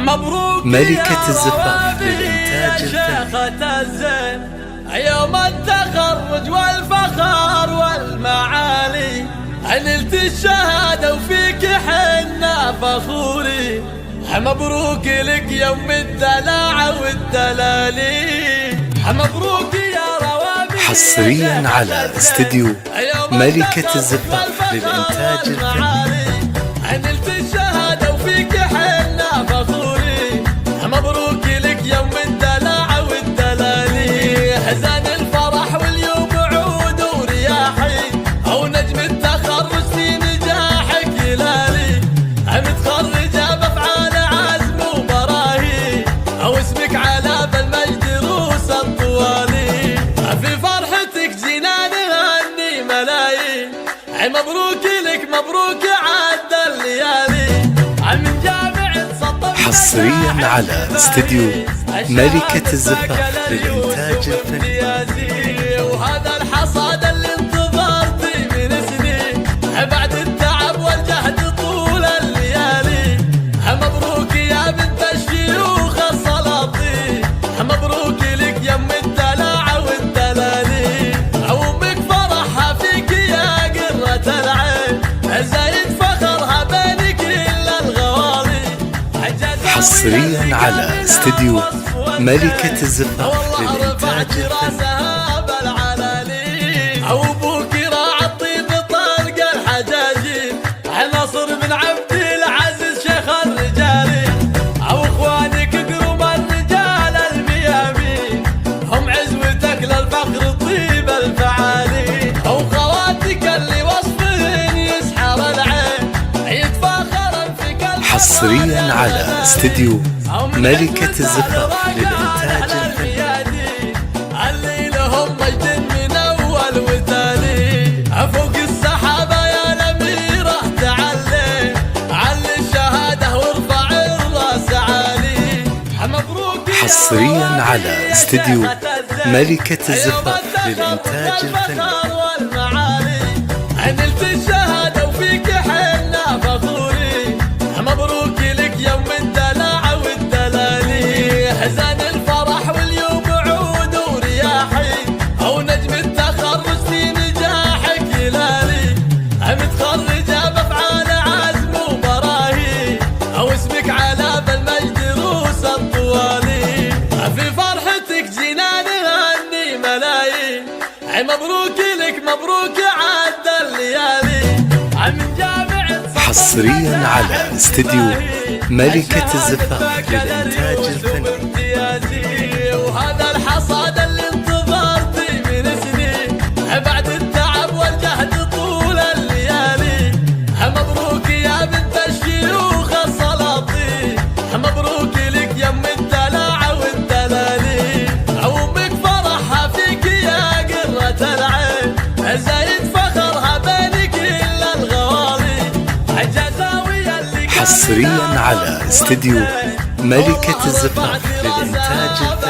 مبروك ملكة الزفاف للإنتاج الفني. الزين يوم التخرج والفخر والمعالي، نلت الشهادة وفيك حنا فخوري. مبروك لك يوم الدلع والدلالي، مبروك يا روابي. حصريا على استديو ملكة الزفاف للإنتاج الفني. نلت الشهادة وفيك حنا فخوري. مبروك لك يوم الدلع والدلالي، حزن الفرح واليوم عود ورياحي، او نجم التخرج في نجاحك هلالي. متخرجة بافعال عزم وبراهي، او اسمك على بالمجد روس الطوالي. في فرحتك جينا نهني ملايين، مبروك لك مبروك عد الليالي. من جامع سطر حصريا على استديو ملكة الزفاف للإنتاج الفني. وهذا الحصاد اللي انتظرتي من سنين، بعد التعب والجهد طول الليالي. مبروك يا بنت الشيوخ السلاطين، مبروك لك يم الدلع والدلالي. امك فرحها فيك يا قرة العين، زايد فخرها بين كل الغوالي. حصريا على استديو ملكة الزفاف للإنتاج الفني. أبوك راعى الطيب طلق الحجاجين، ناصر بن عبد العزيز شيخ الرجالي. أو إخوانك قروم الرجال الميامين، هم عزوتك للفخر طيب الفعالي. أو خواتك اللي وصفهن يسحر العين، يتفاخرن في قلب. حصريا على استديو ملكة الزفاف للإنتاج الفني. اللي لهم مجد من أول وتالي، فوق السحابة يا الأميرة تعلي، علي الشهادة وارفع الراس عالي. مبروك حصريا على استديو ملكة الزفاف للإنتاج الفني. نلت الشهادة وفيك حنا فخوري. مبروك لك يوم الدلع والدلالي، حزن الفرح واليوم عود ورياحي، او نجم التخرج في نجاحك هلالي. متخرجة بافعال عزم وبراهي، او اسمك على بالمجد روس الطوالي. في فرحتك جينا نهني ملايين، مبروك لك مبروك عد الليالي. من جامع حصريا على استديو ملكة الزفاف للإنتاج الفني. وهذا الحصاد اللي انتظرتي من سنين، بعد التعب والجهد طول الليالي. مبروك يا بنت الشيوخ السلاطين، مبروك لك يم الدلع والدلالي. امك فرحها فيك يا قرة العين، زايد فخرها بين كل الغوالي. حصريا على استديو ملكة الزفاف للإنتاج الفني.